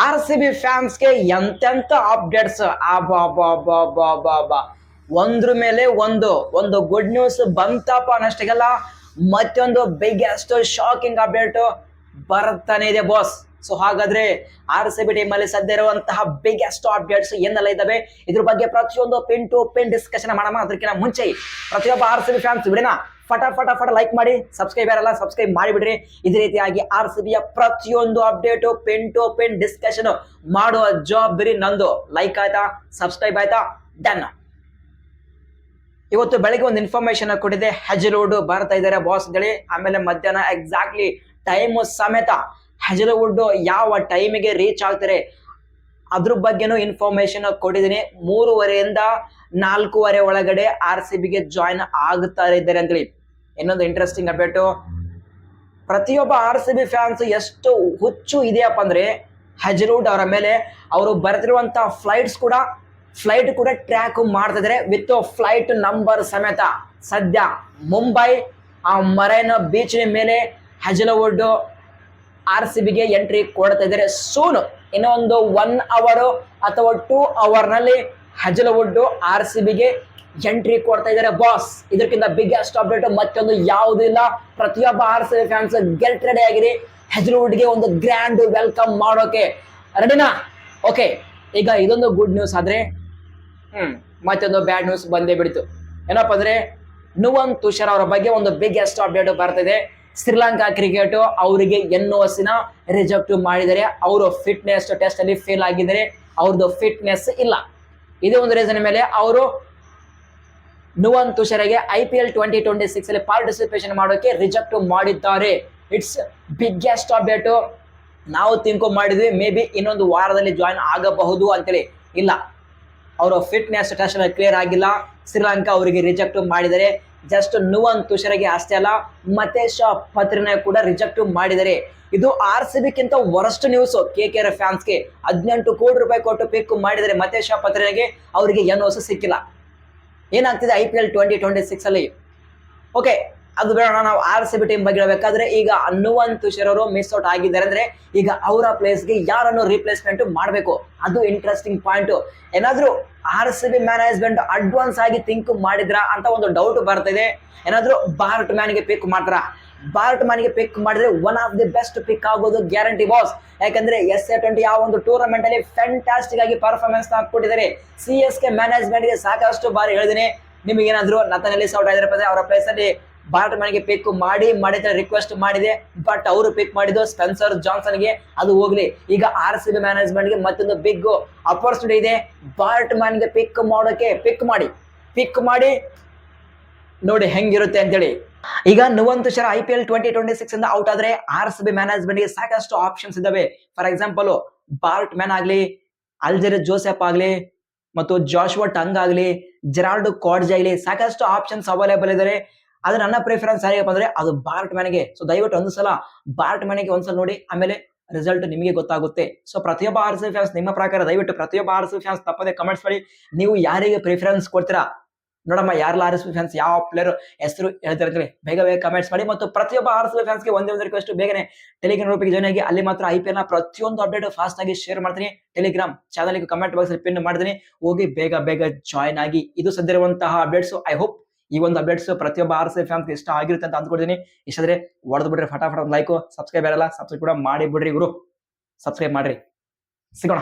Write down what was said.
R C B ಫ್ಯಾನ್ಸ್ಗೆ ಎಂತೆಂತ updates ಒಂದ್ರ ಮೇಲೆ ಒಂದು ಒಂದು ಗುಡ್ ನ್ಯೂಸ್ ಬಂತಪ್ಪ ಅನ್ನಷ್ಟೆಲ್ಲ ಮತ್ತೊಂದು ಬಿಗ್ಗೆಸ್ಟ್ ಶಾಕಿಂಗ್ ಅಪ್ಡೇಟ್ ಬರ್ತಾನೆ ಇದೆ ಬಾಸ್. ಸೊ ಹಾಗಾದ್ರೆ ಆರ್ ಸಿ ಬಿ ಟೀಮ್ ಅಲ್ಲಿ ಸದ್ಯ ಇರುವಂತಹ ಬಿಗ್ಗೆಸ್ಟ್ ಅಪ್ಡೇಟ್ಸ್ ಏನೆಲ್ಲ ಇದಾವೆ ಇದ್ರ ಬಗ್ಗೆ ಪ್ರತಿಯೊಂದು ಪಿನ್ ಟು ಪಿನ್ ಡಿಸ್ಕಷನ್ ಮಾಡೋಣ. ಅದಕ್ಕಿಂತ ಮುಂಚೆ ಪ್ರತಿಯೊಬ್ಬ ಆರ್ ಸಿ ಬಿ ಫ್ಯಾನ್ಸ್ ವಿಡಿಯೋನ ಫಟ ಲೈಕ್ ಮಾಡಿ, ಸಬ್ಸ್ಕ್ರೈಬ್ ಯಾರಲ್ಲ ಸಬ್ಸ್ಕ್ರೈಬ್ ಮಾಡಿಬಿಡ್ರಿ. ಇದೇ ರೀತಿಯಾಗಿ ಆರ್ ಸಿ ಬಿಯ ಪ್ರತಿಯೊಂದು update pin to pin discussion ಮಾಡುವ ಜವಾಬ್ದಾರಿ ನಂದು. ಲೈಕ್ ಆಯ್ತಾ, ಸಬ್ಸ್ಕ್ರೈಬ್ ಆಯ್ತಾ, ಡನ್. ಇವತ್ತು ಬೆಳಗ್ಗೆ ಒಂದು ಇನ್ಫಾರ್ಮೇಶನ್ ಕೊಟ್ಟಿದೆ, ಹೆಜಲ್ವುಡ್ ಬರ್ತಾ ಇದ್ದಾರೆ ಬಾಸ್ ಅಂತೇಳಿ. ಆಮೇಲೆ ಮಧ್ಯಾಹ್ನ ಎಕ್ಸಾಕ್ಟ್ಲಿ ಟೈಮ್ ಸಮೇತ ಹೆಜಲ್ವುಡ್ ಯಾವ ಟೈಮಿಗೆ ರೀಚ್ ಆಗ್ತಾರೆ ಅದ್ರ ಬಗ್ಗೆನೂ ಇನ್ಫಾರ್ಮೇಶನ್ ಕೊಟ್ಟಿದ್ದೀನಿ. 3:30 4:30 ಒಳಗಡೆ ಆರ್ ಸಿ ಬಿಗೆ ಜಾಯಿನ್ ಆಗ್ತಾ ಇದ್ದಾರೆ ಅಂತೇಳಿ. ಇನ್ನೊಂದು ಇಂಟ್ರೆಸ್ಟಿಂಗ್ ಅಪ್ಡೇಟ್, ಪ್ರತಿಯೊಬ್ಬ ಆರ್ ಸಿ ಬಿ ಫ್ಯಾನ್ಸ್ ಎಷ್ಟು ಹುಚ್ಚು ಇದೆಯಪ್ಪ ಅಂದ್ರೆ ಹೆಜಲ್ವುಡ್ ಅವರ ಮೇಲೆ. ಅವರು ಬರ್ತಿರುವಂತಹ ಫ್ಲೈಟ್ ಕೂಡ ಟ್ರ್ಯಾಕ್ ಮಾಡ್ತಾ ಇದ್ದಾರೆ ವಿತ್ ಫ್ಲೈಟ್ ನಂಬರ್ ಸಮೇತ. ಸದ್ಯ ಮುಂಬೈ ಆ ಮರೈನ್ ಬೀಚ್ ಮೇಲೆ ಹೆಜಲ್ವುಡ್ ಆರ್ ಸಿ ಬಿಗೆ ಎಂಟ್ರಿ ಕೊಡ್ತಾ ಇದ್ದಾರೆ. ಸೂನ್ ಇನ್ನೊಂದು 1 ಅವರ್ ಅಥವಾ 2 ಅವರ್ ನಲ್ಲಿ ಹೆಜಲ್ವುಡ್ ಆರ್ ಸಿ ಬಿಗೆ ಎಂಟ್ರಿ ಕೊಡ್ತಾ ಇದ್ದಾರೆ ಬಾಸ್. ಇದಕ್ಕಿಂತ ಬಿಗ್ಗೆಸ್ಟ್ ಅಪ್ಡೇಟ್ ಮತ್ತೊಂದು ಯಾವುದೂ ಇಲ್ಲ. ಪ್ರತಿಯೊಬ್ಬ R C B fans get ready ಆಗಿರಿ, ಹೆಜಲ್ವುಡ್ಗೆ ಒಂದು ಗ್ರ್ಯಾಂಡ್ ವೆಲ್ಕಮ್ ಮಾಡೋಕೆ ರೆಡಿನಾ? ಓಕೆ, ಈಗ ಇದೊಂದು ಗುಡ್ ನ್ಯೂಸ್ ಆದ್ರೆ ಮತ್ತೊಂದು ಬ್ಯಾಡ್ ನ್ಯೂಸ್ ಬಂದೇ ಬಿಡ್ತು. ಏನಪ್ಪಾ ಅಂದ್ರೆ ನುವನ್ ತುಷಾರ್ ಅವರ ಬಗ್ಗೆ ಒಂದು ಬಿಗ್ಗೆಸ್ಟ್ ಅಪ್ಡೇಟ್ ಬರ್ತಿದೆ. ಶ್ರೀಲಂಕಾ ಕ್ರಿಕೆಟ್ ಅವರಿಗೆ NOC ರಿಜೆಕ್ಟ್ ಮಾಡಿದರೆ, ಅವರು ಫಿಟ್ನೆಸ್ ಟೆಸ್ಟ್ ಅಲ್ಲಿ ಫೇಲ್ ಆಗಿದ್ದಾರೆ, ಅವ್ರದ್ದು ಫಿಟ್ನೆಸ್ ಇಲ್ಲ. ಇದೇ ಒಂದು ರೀಸನ್ ಮೇಲೆ ಅವರು ನುವನ್ ತುಷಾರ್ಗೆ IPL 2026 ಅಲ್ಲಿ ಪಾರ್ಟಿಸಿಪೇಷನ್ ಮಾಡೋಕೆ ರಿಜೆಕ್ಟ್ ಮಾಡಿದ್ದಾರೆ. It's biggest update. ನಾವು ತಿಂಕ್ ಮಾಡಿದ್ವಿ ಮೇ ಬಿ ಇನ್ನೊಂದು ವಾರದಲ್ಲಿ ಜಾಯಿನ್ ಆಗಬಹುದು ಅಂತೇಳಿ. ಇಲ್ಲ, ಅವರು ಫಿಟ್ನೆಸ್ ಟೆಸ್ಟ್ ಕ್ಲಿಯರ್ ಆಗಿಲ್ಲ, ಶ್ರೀಲಂಕಾ ಅವರಿಗೆ ರಿಜೆಕ್ಟ್ ಮಾಡಿದರೆ. ಜಸ್ಟ್ ನುವನ್ ತುಷಾರ್ಗೆ ಅಷ್ಟೇ ಅಲ್ಲ, ಮತೇಶ್ ಪತ್ರಿನ ಕೂಡ ರಿಜೆಕ್ಟ್ ಮಾಡಿದರೆ. ಇದು ಆರ್ ಸಿ ಬಿಕ್ಕಿಂತ ವರ್ಸ್ಟ್ ನ್ಯೂಸ್ KKR ಫ್ಯಾನ್ಸ್ಗೆ. 18 ಕೋಟಿ ರೂಪಾಯಿ ಕೊಟ್ಟು ಪಿಕ್ ಮಾಡಿದರೆ ಮತೇಶ್ ಪತ್ರಿನೆಗೆ, ಅವರಿಗೆ NOC ಸಿಕ್ಕಿಲ್ಲ. ಏನಾಗ್ತಿದೆ IPL 2026 ಅಲ್ಲಿ? ಓಕೆ, ಅದು ಬೇಡ. ನಾವು ಆರ್ ಸಿ ಬಿ ಟೀಮ್ ಬಗ್ಗೆ ಹೇಳಬೇಕಾದ್ರೆ ಈಗ ನುವನ್ ತುಷಾರ್ ಅವರು ಮಿಸ್ ಔಟ್ ಆಗಿದ್ದಾರೆ ಅಂದ್ರೆ ಈಗ ಅವರ ಪ್ಲೇಸ್ಗೆ ಯಾರನ್ನು ರಿಪ್ಲೇಸ್ಮೆಂಟ್ ಮಾಡಬೇಕು, ಅದು ಇಂಟ್ರೆಸ್ಟಿಂಗ್ ಪಾಯಿಂಟ್. ಏನಾದ್ರೂ R C B management advance ಆಗಿ ಥಿಂಕ್ ಮಾಡಿದ್ರ ಅಂತ ಒಂದು ಡೌಟ್ ಬರ್ತಿದೆ. ಏನಾದ್ರೂ ಬಾರ್ಟ್ ಮ್ಯಾನ್ಗೆ ಪಿಕ್ ಮಾಡ್ತಾರ? ಬಾರ್ಟ್ ಮ್ಯಾನ್ಗೆ ಪಿಕ್ ಮಾಡಿದ್ರೆ ಒನ್ ಆಫ್ ದಿ ಬೆಸ್ಟ್ ಪಿಕ್ ಆಗೋದು ಗ್ಯಾರಂಟಿ ಬಾಸ್. ಯಾಕಂದ್ರೆ SA20 ಯಾವ ಒಂದು ಟೂರ್ನಮೆಂಟ್ ಅಲ್ಲಿ ಫ್ಯಾಂಟಾಸ್ಟಿಕ್ ಆಗಿ ಪರ್ಫಾರ್ಮೆನ್ಸ್ ಕೊಟ್ಟಿದ್ದಾರೆ. CSK ಮ್ಯಾನೇಜ್ಮೆಂಟ್ ಗೆ ಸಾಕಷ್ಟು ಬಾರಿ ಹೇಳಿದೀನಿ, ನಿಮಗೆ ಏನಾದ್ರು ನಥನ್ ಎಲಿಸ್ ಔಟ್ ಆಗಿದ್ರೆ ಅವರ ಪ್ಲೇಸ್ ಅಲ್ಲಿ ಬಾರ್ಟ್ ಮ್ಯಾನ್ಗೆ ಪಿಕ್ ಮಾಡಿದ್ರೆ ರಿಕ್ವೆಸ್ಟ್ ಮಾಡಿದೆ, ಬಟ್ ಅವರು ಪಿಕ್ ಮಾಡಿದ್ದು ಸ್ಪೆನ್ಸರ್ ಜಾನ್ಸನ್ಗೆ. ಅದು ಹೋಗ್ಲಿ, ಈಗ ಆರ್ ಸಿ ಬಿ ಮ್ಯಾನೇಜ್ಮೆಂಟ್ಗೆ ಮತ್ತೊಂದು ಬಿಗ್ ಅಪರ್ಚುನಿಟಿ ಇದೆ. ಬಾರ್ಟ್ ಮ್ಯಾನ್ಗೆ ಪಿಕ್ ಮಾಡೋಕೆ ಪಿಕ್ ಮಾಡಿ ನೋಡಿ ಹೆಂಗಿರುತ್ತೆ ಅಂತೇಳಿ. ಈಗ ನುವನ್ ತುಷಾರ್ IPL 2026 ಇಂದ ಔಟ್ ಆದ್ರೆ ಆರ್ ಸಿ ಬಿ ಮ್ಯಾನೇಜ್ಮೆಂಟ್ ಗೆ ಸಾಕಷ್ಟು ಆಪ್ಷನ್ಸ್ ಇದಾವೆ. ಫಾರ್ ಎಕ್ಸಾಂಪಲ್ ಬಾರ್ಟ್ ಮ್ಯಾನ್ ಆಗ್ಲಿ, ಅಲ್ಜೆರಿಸ್ ಜೋಸೆಫ್ ಆಗ್ಲಿ, ಮತ್ತು ಜಾಶುವಾ ಟಂಗ್ ಆಗ್ಲಿ, ಜೆರಾಲ್ಡ್ ಕಾಡ್ಜ್ ಆಗ್ಲಿ, ಸಾಕಷ್ಟು ಆಪ್ಷನ್ಸ್ ಅವೈಲೇಬಲ್ ಇದಾರೆ. ಆದ್ರೆ ನನ್ನ ಪ್ರಿಫರೆನ್ಸ್ ಯಾರಿಗಪ್ಪ ಅಂದ್ರೆ ಅದು ಬಾರ್ಟ್ ಮ್ಯಾನ್ಗೆ. ಸೊ ದಯವಿಟ್ಟು ಒಂದ್ಸಲ ಬಾರ್ಟ್ ಮ್ಯಾನ್ಗೆ ಒಂದ್ಸಲ ನೋಡಿ, ಆಮೇಲೆ ರಿಸಲ್ಟ್ ನಿಮಗೆ ಗೊತ್ತಾಗುತ್ತೆ. ಸೊ ಪ್ರತಿಯೊಬ್ಬ ಆರ್ ಸಿ ಬಿ ಫ್ಯಾನ್ಸ್ ನಿಮ್ಮ ಪ್ರಕಾರ ದಯವಿಟ್ಟು ಪ್ರತಿಯೊಬ್ಬ ಆರ್ ಸಿ ಬಿ ಫ್ಯಾನ್ಸ್ ತಪ್ಪದೆ ಕಮೆಂಟ್ಸ್ ಮಾಡಿ, ನೀವು ಯಾರಿಗೆ ಪ್ರಿಫರೆನ್ಸ್ ಕೊಡ್ತೀರಾ ನೋಡಮ್ಮ. ಯಾರೆಲ್ಲ ಆರ್ ಸಿ ಬಿ ಫ್ಯಾನ್ಸ್ ಯಾವ ಪ್ಲೇಯರ್ ಹೆಸರು ಹೇಳ್ತಿರ್ತೀರಿ ಬೇಗ ಕಮೆಂಟ್ಸ್ ಮಾಡಿ. ಮತ್ತು ಪ್ರತಿಯೊಬ್ಬ ಆರ್ ಸಿ ಬಿ ಫ್ಯಾನ್ಸ್ಗೆ ಒಂದೇ ಒಂದು ರಿಕ್ವೆಸ್ಟ್, ಬೇಗನೆ ಟೆಲಿಗ್ರಾಮ್ ಗ್ರೂಪ್ಗೆ ಜಾಯ್ನ್ ಆಗಿ. ಅಲ್ಲಿ ಮಾತ್ರ IPL ನ ಪ್ರತಿಯೊಂದು ಅಪ್ಡೇಟ್ ಫಾಸ್ಟ್ ಆಗಿ ಶೇರ್ ಮಾಡ್ತೀನಿ. Telegram channel comment box pin ಮಾಡ್ತೀನಿ, ಹೋಗಿ ಬೇಗ ಜಾಯ್ನ್ ಆಗಿ. ಇದು ಸದ್ಯ ಇರುವಂತಹ ಅಪ್ಡೇಟ್ಸ್. ಐ ಹೋಪ್ ಈ ಒಂದು ಅಪ್ಡೇಟ್ಸ್ ಪ್ರತಿಯೊಬ್ಬ ಆರ್ ಸಿ ಬಿ ಫ್ಯಾನ್ಸ್ ಇಷ್ಟ ಆಗಿರುತ್ತೆ ಅಂತ ಅಂದ್ಕೊಡ್ತೀನಿ. ಇಷ್ಟಾದ್ರೆ ಹೊಡೆದು ಬಿಡ್ರಿ ಫಟಾಫಟ್ ಲೈಕ್, ಸಬ್ಸ್ಕ್ರೈಬ್ ಯಾರಲ್ಲ ಸಬ್ಸ್ಕ್ರೈಬ್ ಕೂಡ ಮಾಡಿ ಬಿಡ್ರಿ ಗುರು, ಸಬ್ಸ್ಕ್ರೈಬ್ ಮಾಡ್ರಿ. ಸಿಗೋಣ.